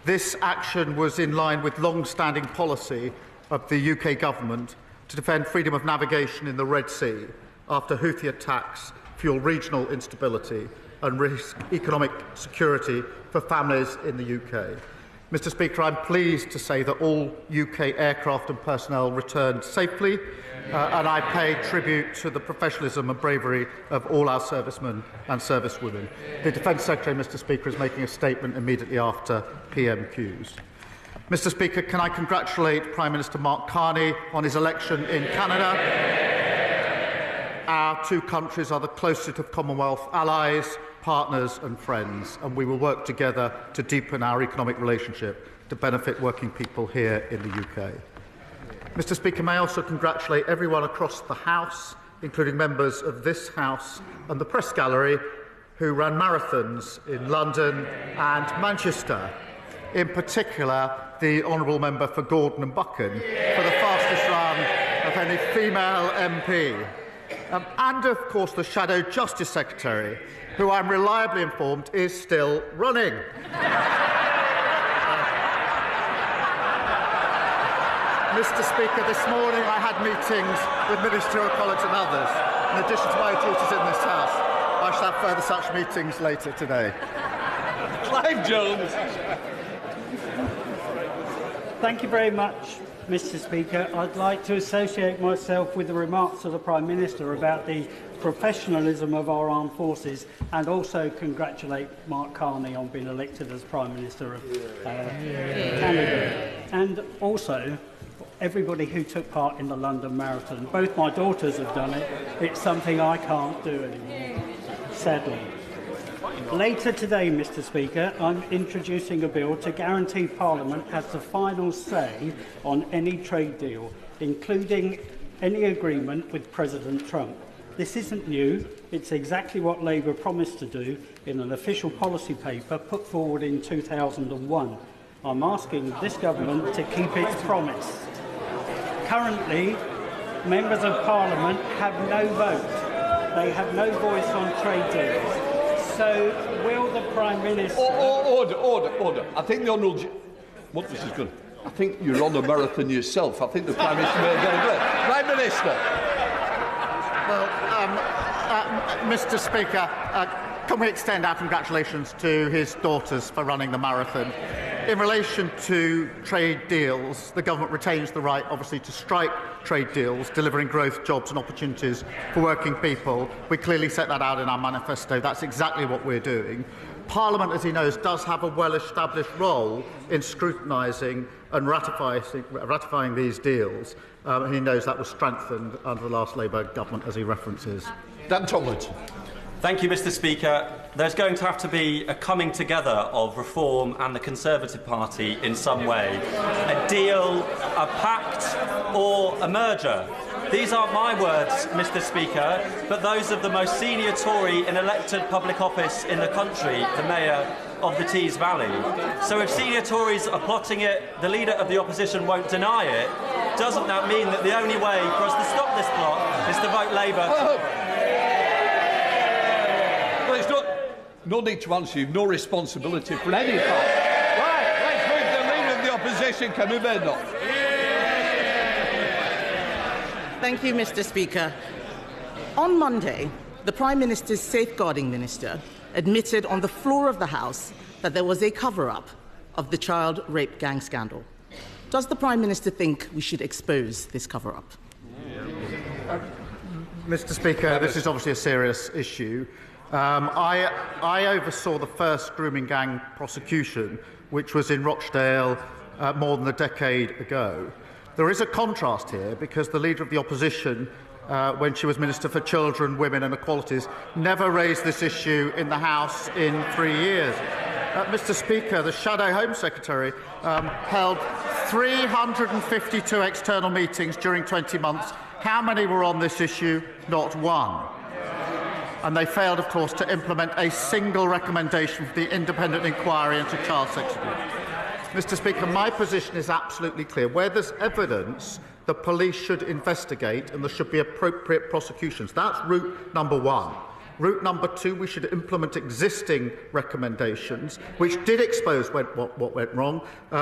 This action was in line with long-standing policy of the UK government to defend freedom of navigation in the Red Sea after Houthi attacks fuel regional instability and risk economic security for families in the UK. Mr. Speaker, I'm pleased to say that all UK aircraft and personnel returned safely, and I pay tribute to the professionalism and bravery of all our servicemen and servicewomen. The Defence Secretary, Mr. Speaker, is making a statement immediately after PMQs. Mr. Speaker, can I congratulate Prime Minister Mark Carney on his election in Canada? Our two countries are the closest of Commonwealth allies, partners and friends, and we will work together to deepen our economic relationship to benefit working people here in the UK. Mr. Speaker, may I also congratulate everyone across the House, including members of this House and the Press Gallery, who ran marathons in London and Manchester. In particular, the Honourable Member for Gordon and Buchan for the fastest run of any female MP. And, of course, the Shadow Justice Secretary, who I'm reliably informed is still running. Mr. Speaker, this morning I had meetings with ministerial colleagues and others. In addition to my duties in this House, I shall have further such meetings later today. Clive Jones. Thank you very much, Mr. Speaker. I'd like to associate myself with the remarks of the Prime Minister about the professionalism of our armed forces, and also congratulate Mark Carney on being elected as Prime Minister of Canada. And also everybody who took part in the London Marathon. Both my daughters have done it. It's something I can't do anymore, sadly. Later today, Mr. Speaker, I'm introducing a bill to guarantee Parliament has the final say on any trade deal, including any agreement with President Trump. This isn't new. It's exactly what Labour promised to do in an official policy paper put forward in 2001. I'm asking this government to keep its promise. Currently, members of Parliament have no vote. They have no voice on trade deals. So, will the Prime Minister... Order. I think the Honourable... What this is good. I think you're on a marathon yourself. I think the Prime Minister may get a bit. Prime Minister! Well, Mr. Speaker, can we extend our congratulations to his daughters for running the marathon? In relation to trade deals, the government retains the right, obviously, to strike trade deals, delivering growth, jobs and opportunities for working people. We clearly set that out in our manifesto. That's exactly what we're doing. Parliament, as he knows, does have a well-established role in scrutinising and ratifying these deals. He knows that was strengthened under the last Labour government, as he references. Dan Tomlinson. Thank you, Mr. Speaker. There's going to have to be a coming together of Reform and the Conservative Party in some way. A deal, a pact or a merger. These aren't my words, Mr. Speaker, but those of the most senior Tory in elected public office in the country, the Mayor of the Tees Valley. So if senior Tories are plotting it, the Leader of the Opposition won't deny it, doesn't that mean that the only way for us to stop this plot is to vote Labour? Well, it's no need to answer. You've no responsibility for any part. Right, let's move the Leader of the Opposition, Commemorations. Thank you, Mr. Speaker. On Monday, the Prime Minister's Safeguarding Minister admitted on the floor of the House that there was a cover-up of the child rape gang scandal. Does the Prime Minister think we should expose this cover-up? Mr. Speaker, this is obviously a serious issue. I oversaw the first grooming gang prosecution, which was in Rochdale more than a decade ago. There is a contrast here because the Leader of the Opposition, when she was Minister for Children, Women and Equalities, never raised this issue in the House in 3 years. Mr. Speaker, the Shadow Home Secretary held 352 external meetings during 20 months. How many were on this issue? Not one. And they failed, of course, to implement a single recommendation for the independent inquiry into child sex abuse. Mr. Speaker, my position is absolutely clear. Where there's evidence, the police should investigate and there should be appropriate prosecutions. That's route number one. Route number 2, we should implement existing recommendations, which did expose what went wrong.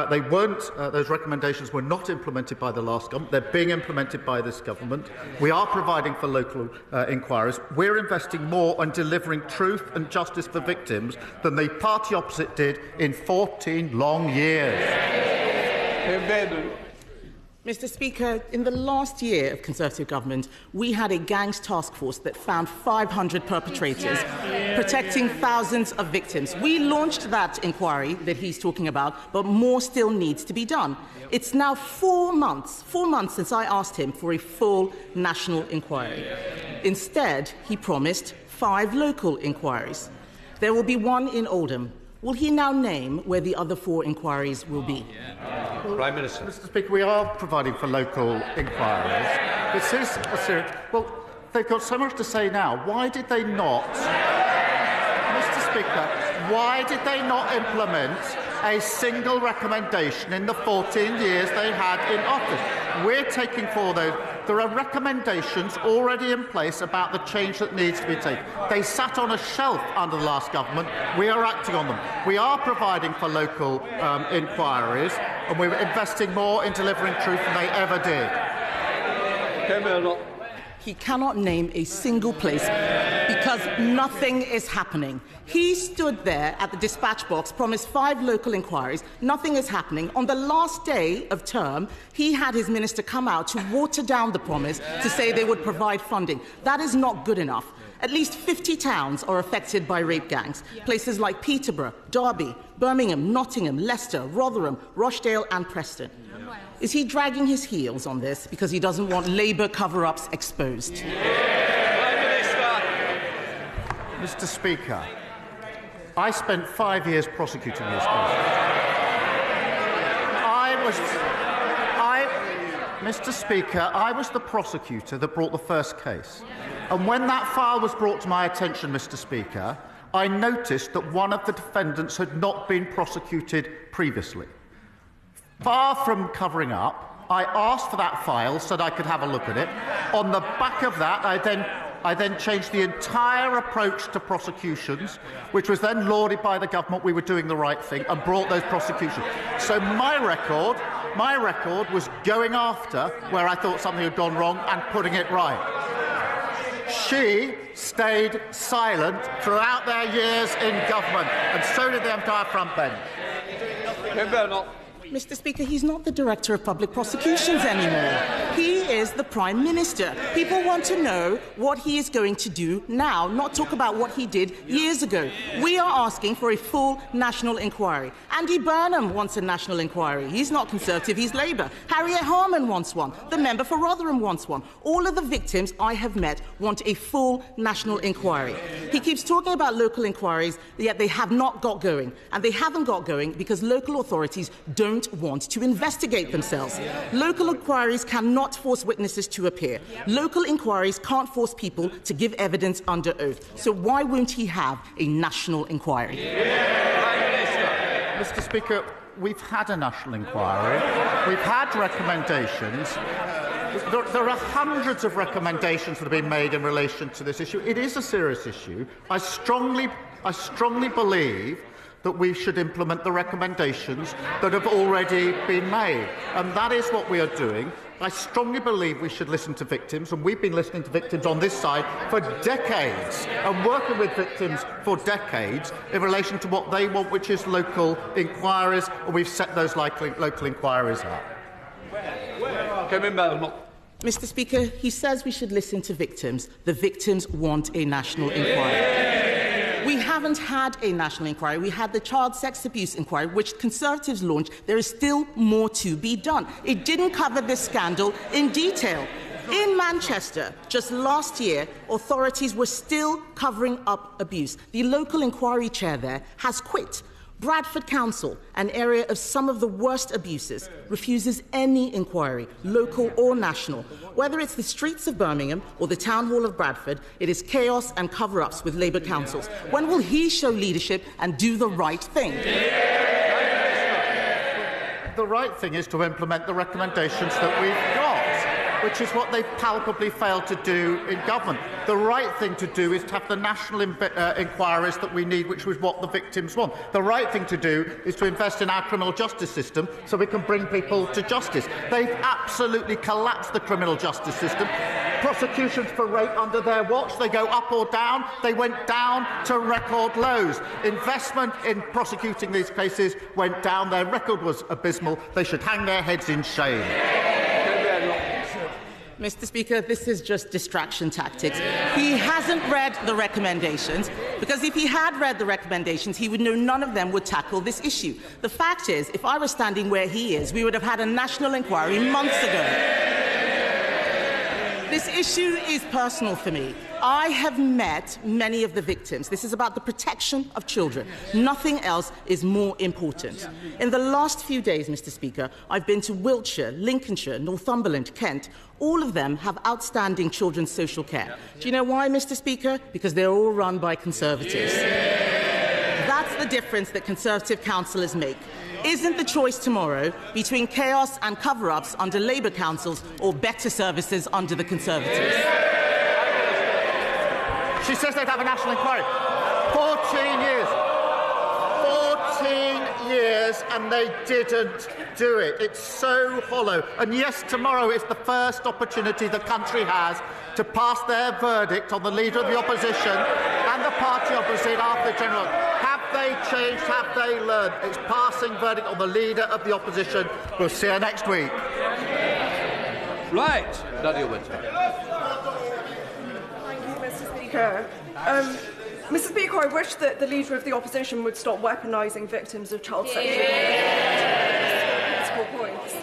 They weren't; those recommendations were not implemented by the last government. They're being implemented by this government. We are providing for local inquiries. We're investing more on delivering truth and justice for victims than the party opposite did in 14 long years. Mr. Speaker, in the last year of Conservative government, we had a gangs task force that found 500 perpetrators, protecting thousands of victims. We launched that inquiry that he's talking about, but more still needs to be done. It's now 4 months since I asked him for a full national inquiry. Instead, he promised 5 local inquiries. There will be one in Oldham. Will he now name where the other 4 inquiries will be? Prime Minister. Mr. Speaker, we are providing for local inquiries. This is a serious... Well, they've got so much to say now. Why did they not... Mr. Speaker, why did they not implement a single recommendation in the 14 years they had in office? We're taking forward those. There are recommendations already in place about the change that needs to be taken. They sat on a shelf under the last government. We are acting on them. We are providing for local inquiries, and we're investing more in delivering truth than they ever did. He cannot name a single place because nothing is happening. He stood there at the dispatch box, promised 5 local inquiries. Nothing is happening. On the last day of term, he had his minister come out to water down the promise to say they would provide funding. That is not good enough. At least 50 towns are affected by rape gangs. Places like Peterborough, Derby, Birmingham, Nottingham, Leicester, Rotherham, Rochdale and Preston. Is he dragging his heels on this because he doesn't want Labour cover-ups exposed? Mr. Speaker, I spent 5 years prosecuting this case. Mr. Speaker, I was the prosecutor that brought the first case. And when that file was brought to my attention, Mr. Speaker, I noticed that one of the defendants had not been prosecuted previously. Far from covering up, I asked for that file so that I could have a look at it. On the back of that, I then changed the entire approach to prosecutions, which was then lauded by the government. We were doing the right thing and brought those prosecutions. So my record was going after where I thought something had gone wrong and putting it right. She stayed silent throughout their years in government, and so did the entire front bench. Mr. Speaker, he's not the Director of Public Prosecutions anymore. He is the Prime Minister. People want to know what he is going to do now, not talk about what he did years ago. We are asking for a full national inquiry. Andy Burnham wants a national inquiry. He's not Conservative, he's Labour. Harriet Harman wants one. The member for Rotherham wants one. All of the victims I have met want a full national inquiry. He keeps talking about local inquiries, yet they have not got going. And they haven't got going because local authorities don't want to investigate themselves. Local inquiries cannot force witnesses to appear. Local inquiries can't force people to give evidence under oath. So why won't he have a national inquiry? Mr. Speaker, we've had a national inquiry. We've had recommendations. There are hundreds of recommendations that have been made in relation to this issue. It is a serious issue. I strongly believe that we should implement the recommendations that have already been made. And that is what we are doing. I strongly believe we should listen to victims, and we've been listening to victims on this side for decades and working with victims for decades in relation to what they want, which is local inquiries, and we've set those local inquiries up. Mr. Speaker, he says we should listen to victims. The victims want a national inquiry. We haven't had a national inquiry. We had the child sex abuse inquiry, which Conservatives launched. There is still more to be done. It didn't cover this scandal in detail. In Manchester, just last year, authorities were still covering up abuse. The local inquiry chair there has quit. Bradford Council, an area of some of the worst abuses, refuses any inquiry, local or national. Whether it's the streets of Birmingham or the Town Hall of Bradford, it is chaos and cover-ups with Labour councils. When will he show leadership and do the right thing? The right thing is to implement the recommendations that we've got. which is what they've palpably failed to do in government. The right thing to do is to have the national inquiries that we need, which is what the victims want. The right thing to do is to invest in our criminal justice system so we can bring people to justice. They've absolutely collapsed the criminal justice system. Prosecutions for rape under their watch, they go up or down. They went down to record lows. Investment in prosecuting these cases went down. Their record was abysmal. They should hang their heads in shame. Mr. Speaker, this is just distraction tactics. He hasn't read the recommendations, because if he had read the recommendations, he would know none of them would tackle this issue. The fact is, if I were standing where he is, we would have had a national inquiry months ago. This issue is personal for me. I have met many of the victims. This is about the protection of children. Nothing else is more important. In the last few days, Mr. Speaker, I've been to Wiltshire, Lincolnshire, Northumberland, Kent. All of them have outstanding children's social care. Do you know why, Mr. Speaker? Because they're all run by Conservatives. That's the difference that Conservative councillors make. Isn't the choice tomorrow between chaos and cover-ups under Labour councils or better services under the Conservatives? She says they'd have a national inquiry. 14 years. 14 years, and they didn't do it. It's so hollow. And yes, tomorrow is the first opportunity the country has to pass their verdict on the leader of the opposition and the party opposite after the general. Have they changed? Have they learned? It's passing verdict on the leader of the opposition. We'll see her next week. Right. Nadia Winter. Thank you, Mr. Speaker. Mr. Speaker, I wish that the leader of the opposition would stop weaponising victims of child sexual political points.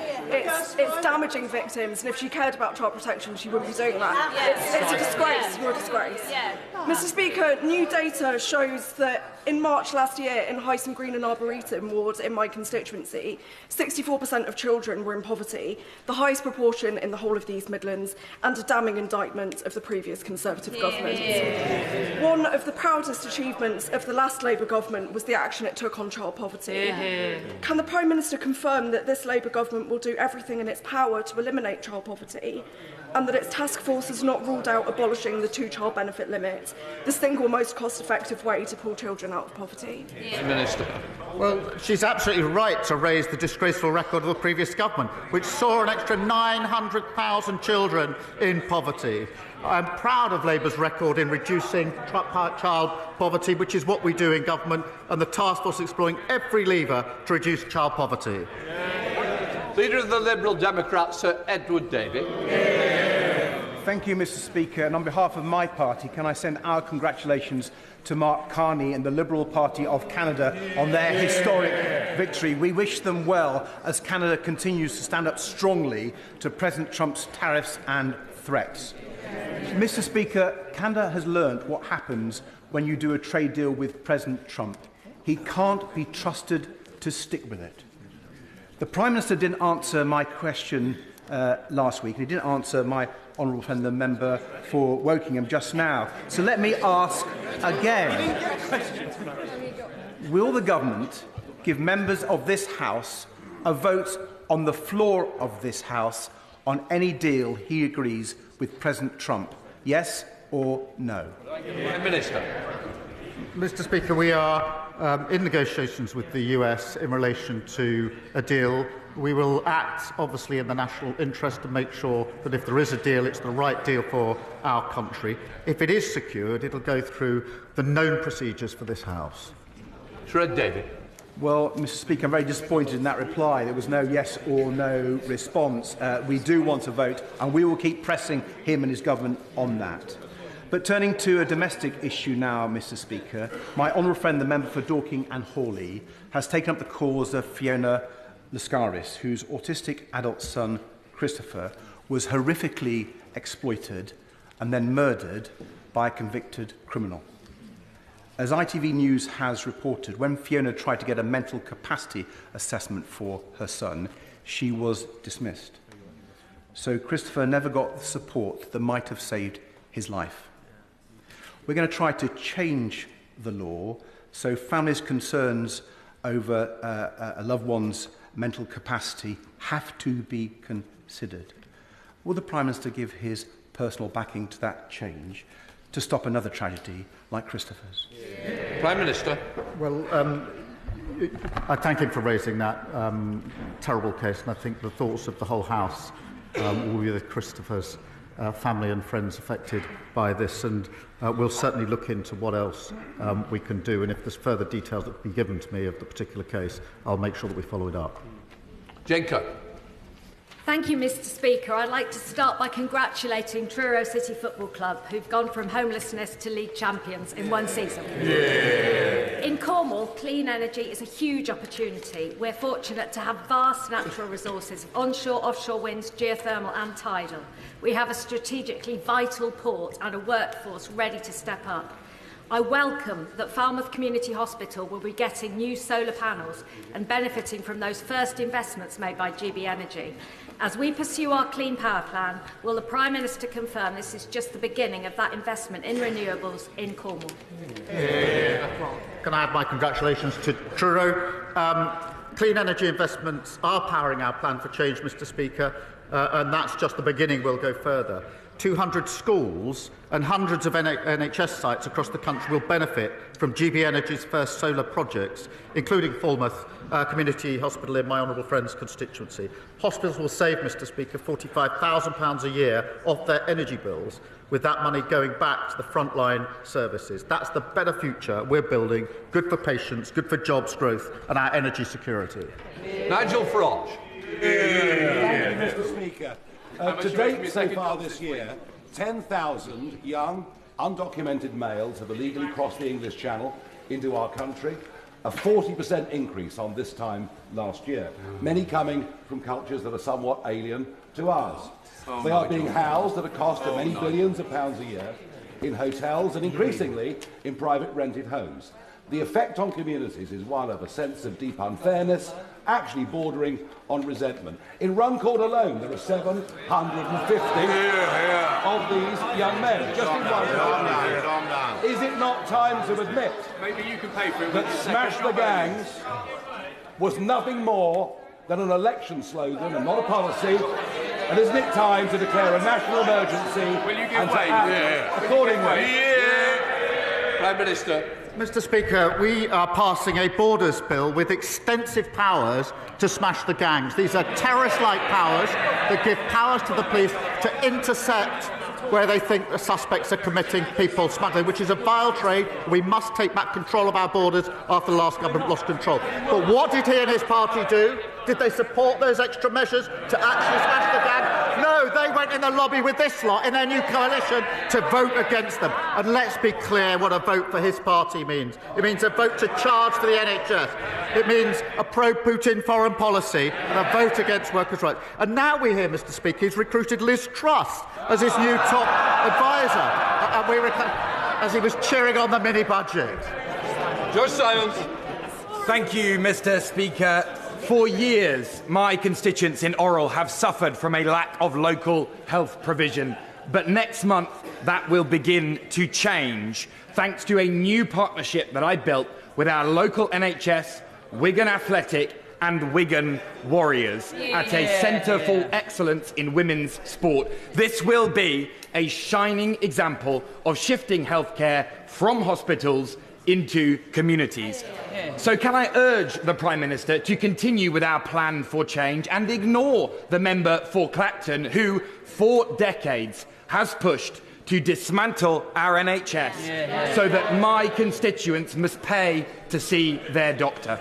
It's damaging victims, and if she cared about child protection, she wouldn't be doing that. It's a disgrace. You're a disgrace. Mr. Speaker, new data shows that in March last year, in Hyson Green and Arboretum ward in my constituency, 64% of children were in poverty, the highest proportion in the whole of the East Midlands, and a damning indictment of the previous Conservative government. One of the proudest achievements of the last Labour government was the action it took on child poverty. Can the Prime Minister confirm that this Labour government will do everything in its power to eliminate child poverty, and that its task force has not ruled out abolishing the two-child benefit limit, the single most cost-effective way to pull children out of poverty? Minister. Well, she's absolutely right to raise the disgraceful record of the previous government, which saw an extra 900,000 children in poverty. I'm proud of Labour's record in reducing child poverty, which is what we do in government, and the task force exploring every lever to reduce child poverty. Leader of the Liberal Democrats, Sir Edward Davey. Thank you, Mr. Speaker. And on behalf of my party, can I send our congratulations to Mark Carney and the Liberal Party of Canada on their historic victory. We wish them well as Canada continues to stand up strongly to President Trump's tariffs and threats. Mr. Speaker, Canada has learnt what happens when you do a trade deal with President Trump. He can't be trusted to stick with it. The Prime Minister didn't answer my question last week, and he didn't answer my honourable friend, the member for Wokingham, just now. So let me ask again. Will the government give members of this House a vote on the floor of this House on any deal he agrees with President Trump? Yes or no? Minister. Mr. Speaker, we are in negotiations with the US in relation to a deal. We will act, obviously, in the national interest to make sure that if there is a deal, it's the right deal for our country. If it is secured, it'll go through the known procedures for this House. Sir David. Well, Mr. Speaker, I'm very disappointed in that reply. There was no yes or no response. We do want a vote, and we will keep pressing him and his government on that. But turning to a domestic issue now, Mr. Speaker, my honourable friend, the member for Dorking and Hawley, has taken up the cause of Fiona Lascaris, whose autistic adult son, Christopher, was horrifically exploited and then murdered by a convicted criminal. As ITV News has reported, when Fiona tried to get a mental capacity assessment for her son, she was dismissed. So Christopher never got the support that might have saved his life. We're going to try to change the law so families' concerns over a loved one's mental capacity have to be considered. will the Prime Minister give his personal backing to that change to stop another tragedy like Christopher's? Prime Minister. Well, I thank him for raising that terrible case, and I think the thoughts of the whole House will be with Christopher's family and friends affected by this, and we'll certainly look into what else we can do, and if there's further details that can be given to me of the particular case, I'll make sure that we follow it up. Jenko. Thank you, Mr. Speaker. I'd like to start by congratulating Truro City Football Club, who've gone from homelessness to league champions in one season. Yeah. In Cornwall, clean energy is a huge opportunity. We're fortunate to have vast natural resources, onshore, offshore winds, geothermal and tidal. We have a strategically vital port and a workforce ready to step up. I welcome that Falmouth Community Hospital will be getting new solar panels and benefiting from those first investments made by GB Energy. As we pursue our Clean Power Plan, will the Prime Minister confirm this is just the beginning of that investment in renewables in Cornwall? Can I add my congratulations to Truro? Clean energy investments are powering our plan for change, Mr. Speaker, and that's just the beginning. We'll go further. 200 schools and hundreds of NHS sites across the country will benefit from GB Energy's first solar projects, including Falmouth Community Hospital in my honourable friend's constituency. Hospitals will save, Mr. Speaker, £45,000 a year off their energy bills, with that money going back to the frontline services. That's the better future we're building, good for patients, good for jobs growth and our energy security. Nigel Farage. Thank you, Mr. Speaker. To date, so far this year, 10,000 young, undocumented males have illegally crossed the English Channel into our country, a 40% increase on this time last year, many coming from cultures that are somewhat alien to ours. They are being housed at a cost of many billions of pounds a year in hotels and increasingly in private rented homes. The effect on communities is one of a sense of deep unfairness, actually bordering on resentment. In Runcorn alone, there are 750 of these young men. Just in one. Is it not time to admit that Smash the Gangs was nothing more than an election slogan and not a policy? And isn't it time to declare a national emergency and to act accordingly? Prime Minister. Mr. Speaker, we are passing a borders bill with extensive powers to smash the gangs. These are terrorist-like powers that give powers to the police to intercept where they think the suspects are committing people smuggling, which is a vile trade. We must take back control of our borders after the last government lost control. But what did he and his party do? Did they support those extra measures to actually smash the gang? No, they went in the lobby with this lot in their new coalition to vote against them. And let's be clear what a vote for his party means. It means a vote to charge for the NHS. It means a pro-Putin foreign policy and a vote against workers' rights. And now we hear, Mr. Speaker, he's recruited Liz Truss as his new top advisor, as he was cheering on the mini-budget. Just silence. Thank you, Mr. Speaker. For years, my constituents in Orrell have suffered from a lack of local health provision. But next month, that will begin to change, thanks to a new partnership that I built with our local NHS, Wigan Athletic and Wigan Warriors at a Centre for Excellence in Women's Sport. This will be a shining example of shifting healthcare from hospitals into communities. So can I urge the Prime Minister to continue with our plan for change and ignore the member for Clacton who, for decades, has pushed to dismantle our NHS so that my constituents must pay to see their doctor?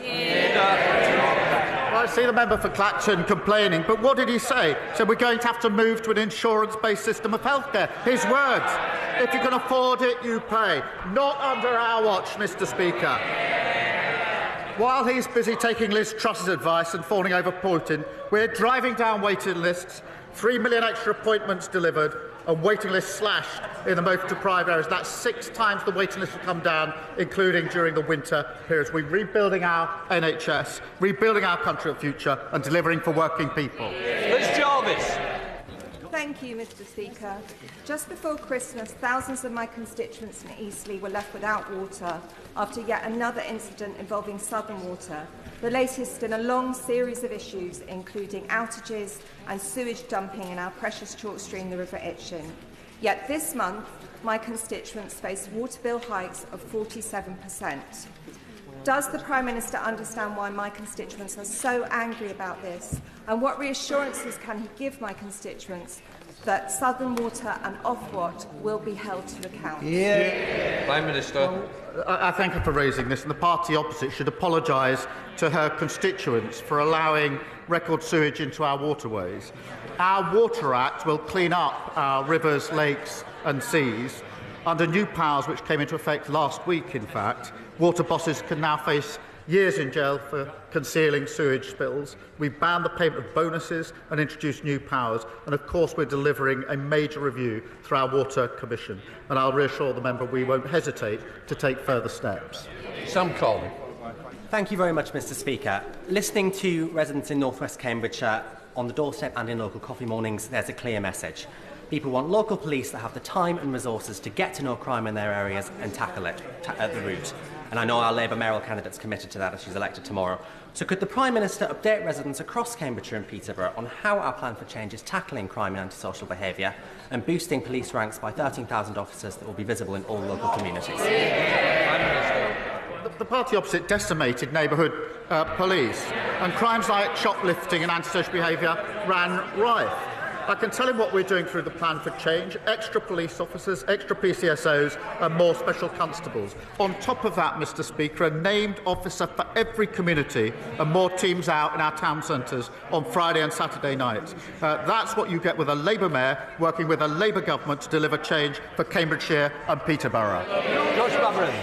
Well, I see the member for Clacton complaining, but what did he say? He said we're going to have to move to an insurance-based system of healthcare. His words. If you can afford it, you pay. Not under our watch, Mr. Speaker. While he's busy taking Liz Truss's advice and fawning over Putin, we're driving down waiting lists, 3 million extra appointments delivered, and waiting lists slashed in the most deprived areas. That's 6 times the waiting list will come down, including during the winter periods. We're rebuilding our NHS, rebuilding our country of future, and delivering for working people. Liz Jarvis. Thank you, Mr. Speaker. Just before Christmas, thousands of my constituents in Eastleigh were left without water after yet another incident involving Southern Water. the latest in a long series of issues, including outages and sewage dumping in our precious chalk stream, the River Itchen. Yet this month, my constituents face water bill hikes of 47%. Does the Prime Minister understand why my constituents are so angry about this? And what reassurances can he give my constituents that Southern Water and Ofwat will be held to account? Prime Minister. I thank her for raising this, and the party opposite should apologise to her constituents for allowing record sewage into our waterways. Our Water Act will clean up our rivers, lakes and seas. Under new powers which came into effect last week, in fact, water bosses can now face years in jail for concealing sewage spills. We've banned the payment of bonuses and introduced new powers. And of course, we're delivering a major review through our Water Commission. And I'll reassure the member we won't hesitate to take further steps. Sam Colvin. Thank you very much, Mr. Speaker. Listening to residents in North West Cambridgeshire on the doorstep and in local coffee mornings, there's a clear message. People want local police that have the time and resources to get to know crime in their areas and tackle it at the root. And I know our Labour mayoral candidate's committed to that if she's elected tomorrow. So could the Prime Minister update residents across Cambridgeshire and Peterborough on how our plan for change is tackling crime and antisocial behaviour and boosting police ranks by 13,000 officers that will be visible in all local communities? The party opposite decimated neighbourhood police, and crimes like shoplifting and antisocial behaviour ran rife. I can tell him what we're doing through the plan for change: extra police officers, extra PCSOs and more special constables. On top of that, Mr Speaker, a named officer for every community and more teams out in our town centres on Friday and Saturday nights. That's what you get with a Labour mayor working with a Labour government to deliver change for Cambridgeshire and Peterborough. Josh Babrin.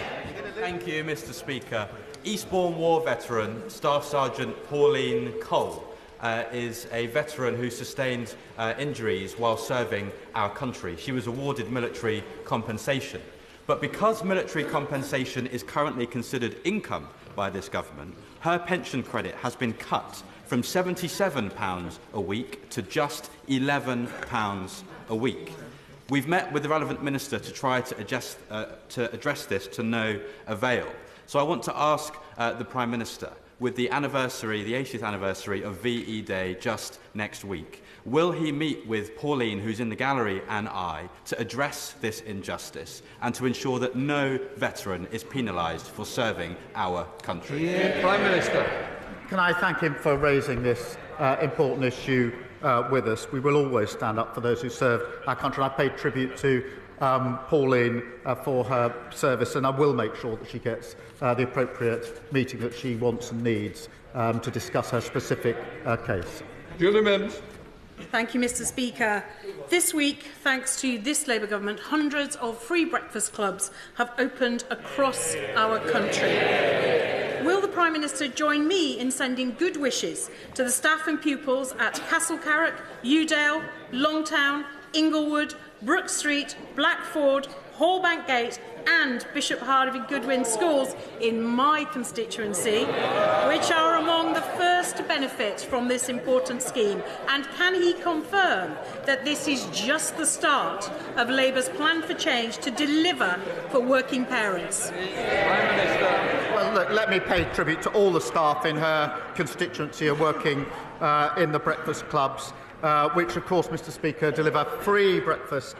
Thank you, Mr Speaker. Eastbourne War veteran Staff Sergeant Pauline Cole is a veteran who sustained injuries while serving our country. She was awarded military compensation. But because military compensation is currently considered income by this government, her pension credit has been cut from £77 a week to just £11 a week. We've met with the relevant minister to try to address this to no avail. So I want to ask the Prime Minister, with the 80th anniversary of VE Day just next week, will he meet with Pauline, who's in the gallery, and I, to address this injustice and to ensure that no veteran is penalised for serving our country? Prime Minister. Can I thank him for raising this important issue with us? We will always stand up for those who serve our country. I paid tribute to Pauline for her service, and I will make sure that she gets the appropriate meeting that she wants and needs to discuss her specific case. Julie Mims. Thank you, Mr Speaker. This week, thanks to this Labour government, hundreds of free breakfast clubs have opened across our country. Will the Prime Minister join me in sending good wishes to the staff and pupils at Castle Carrick, Udale, Longtown, Inglewood, Brook Street, Blackford, Hallbank Gate and Bishop Harvey Goodwin schools in my constituency, which are among the first to benefit from this important scheme? And can he confirm that this is just the start of Labour's plan for change to deliver for working parents? Well, look, let me pay tribute to all the staff in her constituency who are working in the breakfast clubs, which, of course, Mr Speaker, deliver free breakfast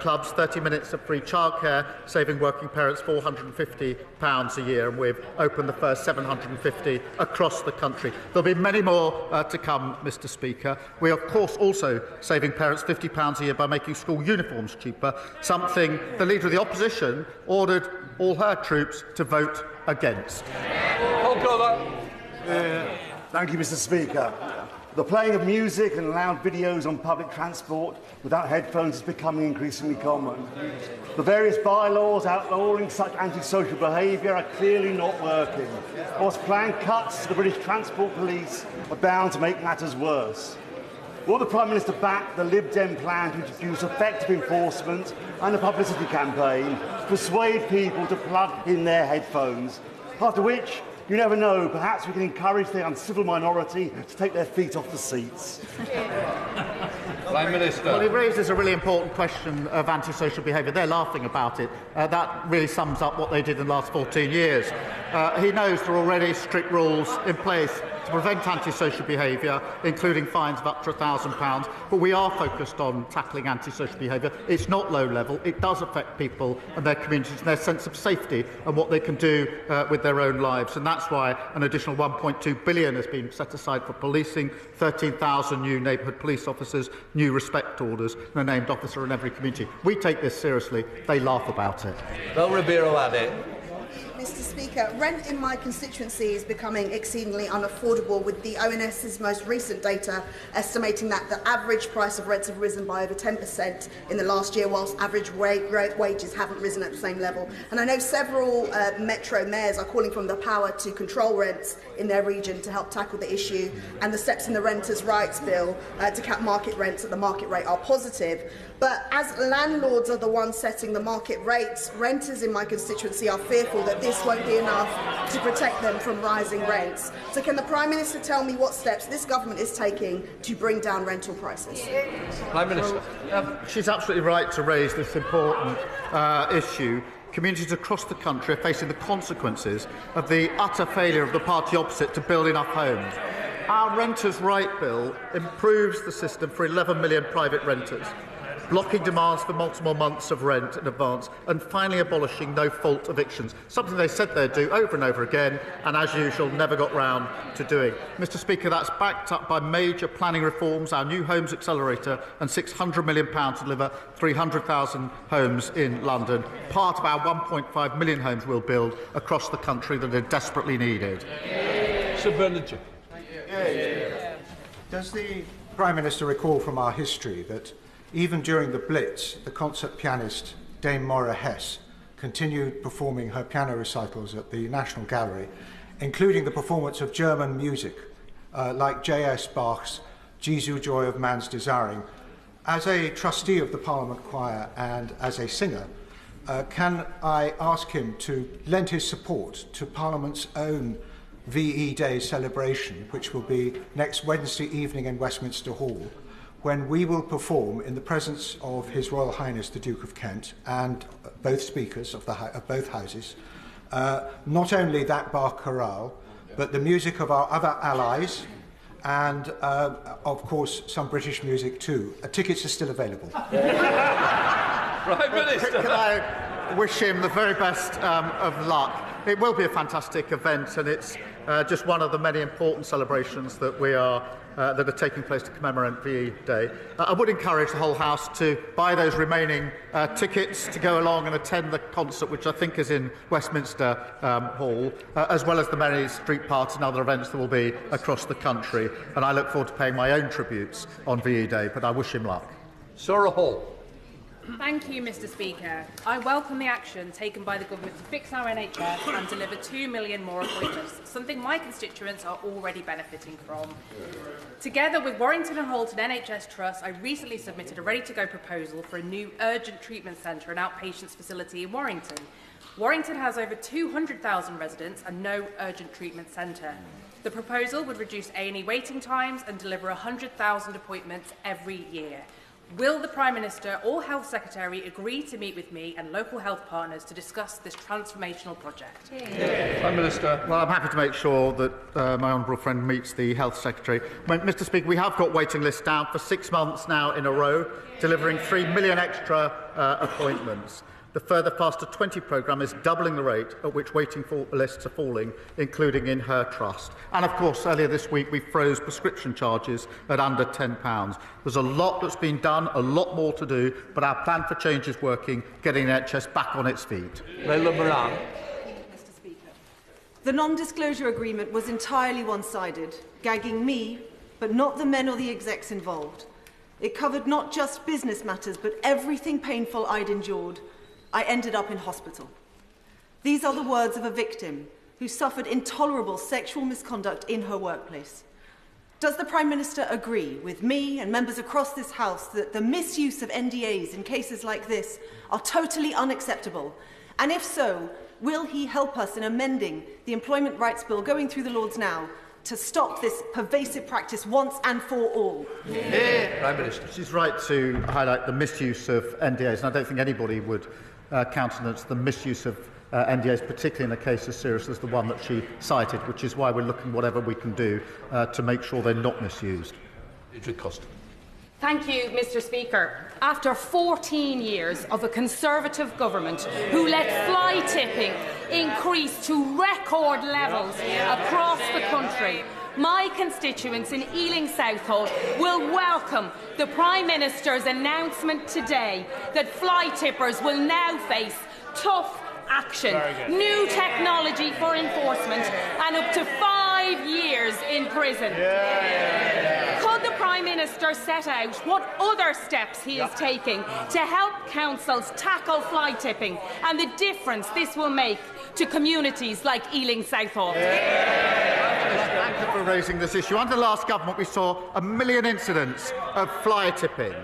clubs, 30 minutes of free childcare, saving working parents £450 a year, and we've opened the first 750 across the country. There'll be many more to come, Mr Speaker. We are, of course, also saving parents £50 a year by making school uniforms cheaper, something the Leader of the Opposition ordered all her troops to vote against. Thank you, Mr Speaker. The playing of music and loud videos on public transport without headphones is becoming increasingly common. The various bylaws outlawing such antisocial behaviour are clearly not working, whilst planned cuts to the British Transport Police are bound to make matters worse. Will the Prime Minister back the Lib Dem plan to introduce effective enforcement and a publicity campaign to persuade people to plug in their headphones? After which, you never know, perhaps we can encourage the uncivil minority to take their feet off the seats. Prime Minister. Well, he raises a really important question of antisocial behaviour. They're laughing about it. That really sums up what they did in the last 14 years. He knows there are already strict rules in place to prevent antisocial behaviour, including fines of up to £1,000. But we are focused on tackling antisocial behaviour. It's not low level. It does affect people and their communities and their sense of safety and what they can do with their own lives. And that's why an additional £1.2 billion has been set aside for policing, 13,000 new neighbourhood police officers, new respect orders, and a named officer in every community. We take this seriously. They laugh about it. Bill Ribeiro had it. Mr. Speaker, rent in my constituency is becoming exceedingly unaffordable, with the ONS's most recent data estimating that the average price of rents have risen by over 10% in the last year, whilst average wages haven't risen at the same level. And I know several metro mayors are calling for the power to control rents in their region to help tackle the issue, and the steps in the Renters' Rights Bill to cap market rents at the market rate are positive. But as landlords are the ones setting the market rates, renters in my constituency are fearful that this won't be enough to protect them from rising rents. So can the Prime Minister tell me what steps this government is taking to bring down rental prices? Prime Minister. She's absolutely right to raise this important issue. Communities across the country are facing the consequences of the utter failure of the party opposite to build enough homes. Our Renters' Right Bill improves the system for 11 million private renters, blocking demands for multiple months of rent in advance, and finally abolishing no-fault evictions, something they said they'd do over and over again, and as usual, never got round to doing. Mr. Speaker, that's backed up by major planning reforms, our New Homes Accelerator, and £600 million to deliver 300,000 homes in London, part of our 1.5 million homes we'll build across the country that are desperately needed. Sir Bernard. Does the Prime Minister recall from our history that even during the Blitz, the concert pianist Dame Maura Hess continued performing her piano recitals at the National Gallery, including the performance of German music like J.S. Bach's Jesu, Joy of Man's Desiring? As a trustee of the Parliament Choir and as a singer, can I ask him to lend his support to Parliament's own VE Day celebration, which will be next Wednesday evening in Westminster Hall, when we will perform in the presence of His Royal Highness the Duke of Kent and both speakers of both houses, not only that Bach chorale, but the music of our other allies and, of course, some British music too. Tickets are still available. Prime Minister. Can I wish him the very best of luck? It will be a fantastic event, and it's just one of the many important celebrations that that are taking place to commemorate VE Day. I would encourage the whole House to buy those remaining tickets to go along and attend the concert, which I think is in Westminster Hall, as well as the many street parties and other events that will be across the country. And I look forward to paying my own tributes on VE Day, but I wish him luck. Sarah Hall. Thank you, Mr. Speaker. I welcome the action taken by the government to fix our NHS and deliver 2 million more appointments, something my constituents are already benefiting from. Together with Warrington and Halton NHS Trust, I recently submitted a ready-to-go proposal for a new urgent treatment centre and outpatients facility in Warrington. Warrington has over 200,000 residents and no urgent treatment centre. The proposal would reduce A&E waiting times and deliver 100,000 appointments every year. Will the Prime Minister or Health Secretary agree to meet with me and local health partners to discuss this transformational project? Prime Minister. Well, I'm happy to make sure that my honourable friend meets the Health Secretary. Mr. Speaker, we have got waiting lists down for 6 months now in a row, delivering 3 million extra appointments. The Further Faster 20 programme is doubling the rate at which waiting lists are falling, including in her trust. And of course, earlier this week we froze prescription charges at under £10. There's a lot that's been done, a lot more to do, but our plan for change is working, getting the NHS back on its feet. Leila Moran. Mr. Speaker, the non-disclosure agreement was entirely one-sided, gagging me, but not the men or the execs involved. It covered not just business matters, but everything painful I'd endured. I ended up in hospital. These are the words of a victim who suffered intolerable sexual misconduct in her workplace. Does the Prime Minister agree with me and members across this House that the misuse of NDAs in cases like this are totally unacceptable? And if so, will he help us in amending the Employment Rights Bill going through the Lords now to stop this pervasive practice once and for all? Prime Minister. She's right to highlight the misuse of NDAs, and I don't think anybody would countenance the misuse of NDAs, particularly in a case as serious as the one that she cited, which is why we're looking whatever we can do to make sure they're not misused. Thank you, Mr. Speaker. After 14 years of a Conservative government who let fly tipping increase to record levels across the country, my constituents in Ealing Southall will welcome the Prime Minister's announcement today that fly tippers will now face tough action, new technology for enforcement and up to 5 years in prison. Could the Prime Minister set out what other steps he is taking to help councils tackle fly tipping and the difference this will make to communities like Ealing Southall? Thank you for raising this issue. Under the last government, we saw 1 million incidents of fly tipping.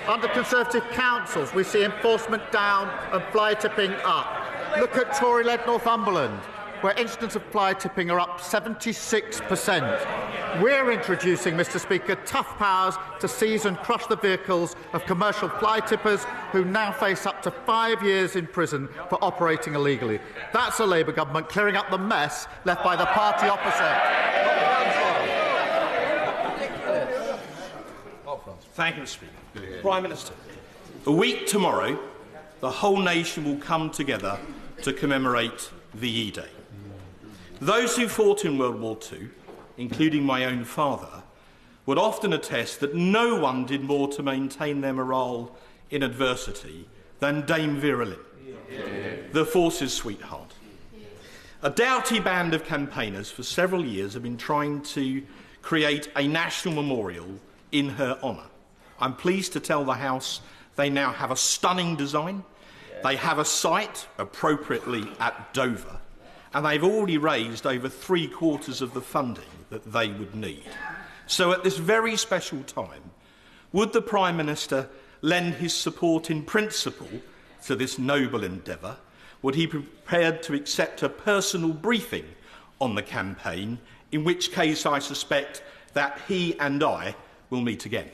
Under Conservative councils, we see enforcement down and fly tipping up. Look at Tory-led Northumberland, where incidents of fly tipping are up 76%. We're introducing, Mr. Speaker, tough powers to seize and crush the vehicles of commercial fly tippers who now face up to 5 years in prison for operating illegally. That's a Labour government clearing up the mess left by the party opposite. Thank you, Mr. Speaker. Prime Minister, a week tomorrow, the whole nation will come together to commemorate the E-Day. Those who fought in World War II, including my own father, would often attest that no one did more to maintain their morale in adversity than Dame Vera Lynn, the force's sweetheart. A doughty band of campaigners for several years have been trying to create a national memorial in her honour. I'm pleased to tell the House they now have a stunning design. They have a site, appropriately at Dover, and they've already raised over 3/4 of the funding that they would need. So at this very special time, would the Prime Minister lend his support in principle to this noble endeavour? Would he be prepared to accept a personal briefing on the campaign, in which case I suspect that he and I will meet again?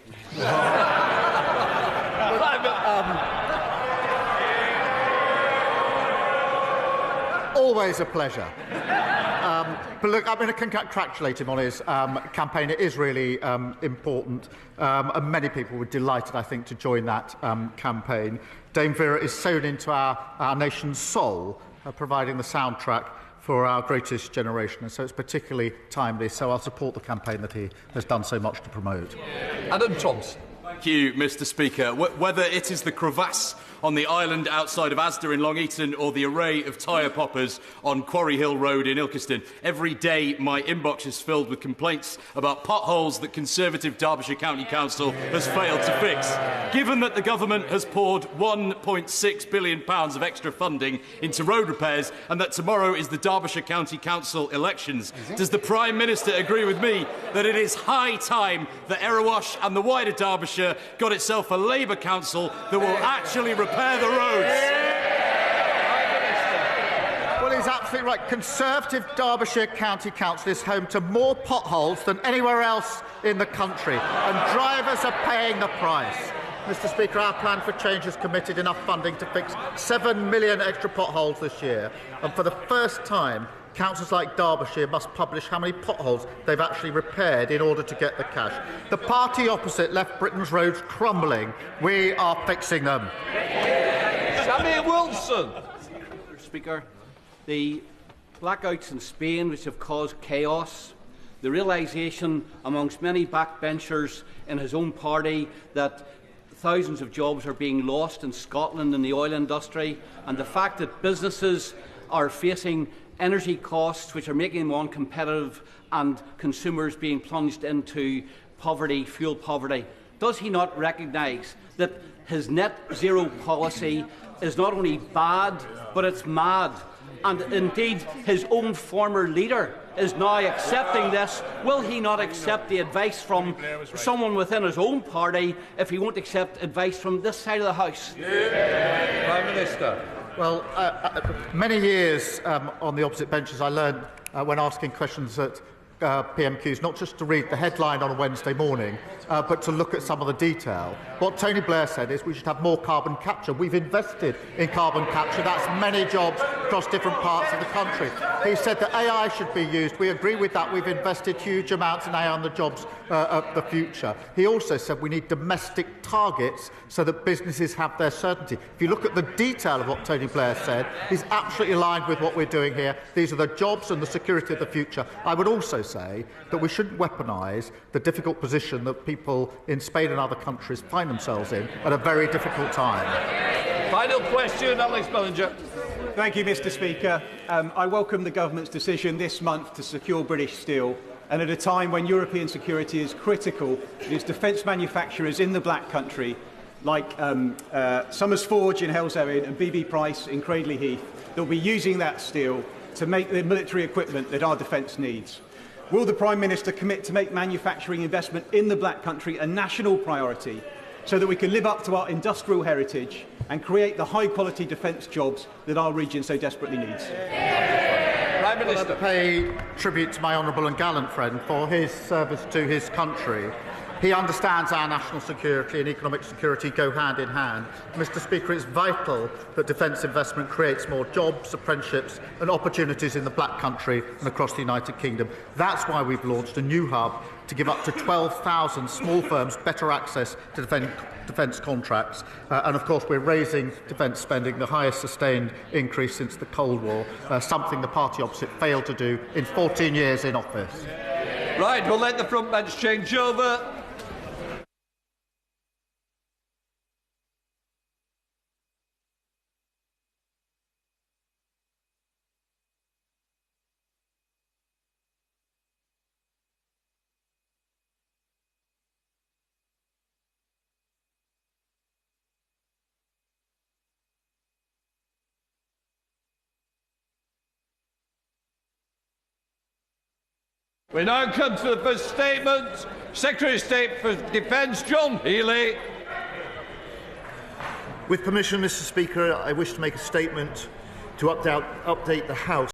Always a pleasure. But look, I'm going to congratulate him on his campaign. It is really important, and many people were delighted, I think, to join that campaign. Dame Vera is sewn into our nation's soul, providing the soundtrack for our greatest generation, and so it's particularly timely. So I'll support the campaign that he has done so much to promote. Adam Thompson. Thank you, Mr. Speaker. Whether it is the crevasse on the island outside of Asda in Long Eaton or the array of tyre poppers on Quarry Hill Road in Ilkeston, every day my inbox is filled with complaints about potholes that Conservative Derbyshire County Council has failed to fix. Given that the government has poured £1.6 billion of extra funding into road repairs and that tomorrow is the Derbyshire County Council elections, does the Prime Minister agree with me that it is high time that Erewash and the wider Derbyshire got itself a Labour council that will actually repair the roads? Well, he's absolutely right. Conservative Derbyshire County Council is home to more potholes than anywhere else in the country, and drivers are paying the price. Mr. Speaker, our plan for change has committed enough funding to fix 7 million extra potholes this year, and for the first time, councils like Derbyshire must publish how many potholes they've actually repaired in order to get the cash. The party opposite left Britain's roads crumbling. We are fixing them. Sammy Wilson. Mr. Speaker, the blackouts in Spain, which have caused chaos, the realisation amongst many backbenchers in his own party that thousands of jobs are being lost in Scotland in the oil industry, and the fact that businesses are facing energy costs which are making them uncompetitive and consumers being plunged into poverty, fuel poverty. Does he not recognise that his net zero policy is not only bad, but it's mad? And indeed, his own former leader is now accepting this. Will he not accept the advice from someone within his own party if he won't accept advice from this side of the House? Prime Minister. Well, many years on the opposite benches, I learned when asking questions that PMQs, not just to read the headline on a Wednesday morning, but to look at some of the detail. What Tony Blair said is we should have more carbon capture. We've invested in carbon capture. That's many jobs across different parts of the country. He said that AI should be used. We agree with that. We've invested huge amounts in AI on the jobs of the future. He also said we need domestic targets so that businesses have their certainty. If you look at the detail of what Tony Blair said, he's absolutely aligned with what we're doing here. These are the jobs and the security of the future. I would also say that we shouldn't weaponise the difficult position that people in Spain and other countries find themselves in at a very difficult time. Final question, Alex Bellinger. Thank you, Mr. Speaker. I welcome the government's decision this month to secure British steel, and at a time when European security is critical, it is defence manufacturers in the Black Country, like Summers Forge in Hell's-Owen and BB Price in Cradley Heath, that will be using that steel to make the military equipment that our defence needs. Will the Prime Minister commit to make manufacturing investment in the Black Country a national priority so that we can live up to our industrial heritage and create the high-quality defence jobs that our region so desperately needs? Prime Minister. I pay tribute to my honourable and gallant friend for his service to his country. He understands our national security and economic security go hand in hand. Mr. Speaker, it's vital that defence investment creates more jobs, apprenticeships and opportunities in the Black Country and across the United Kingdom. That's why we've launched a new hub to give up to 12,000 small firms better access to defence contracts. And of course, we're raising defence spending, the highest sustained increase since the Cold War, something the party opposite failed to do in 14 years in office. Right, we'll let the front bench change over. We now come to the first statement. Secretary of State for Defence, John Healey. With permission, Mr. Speaker, I wish to make a statement to update the House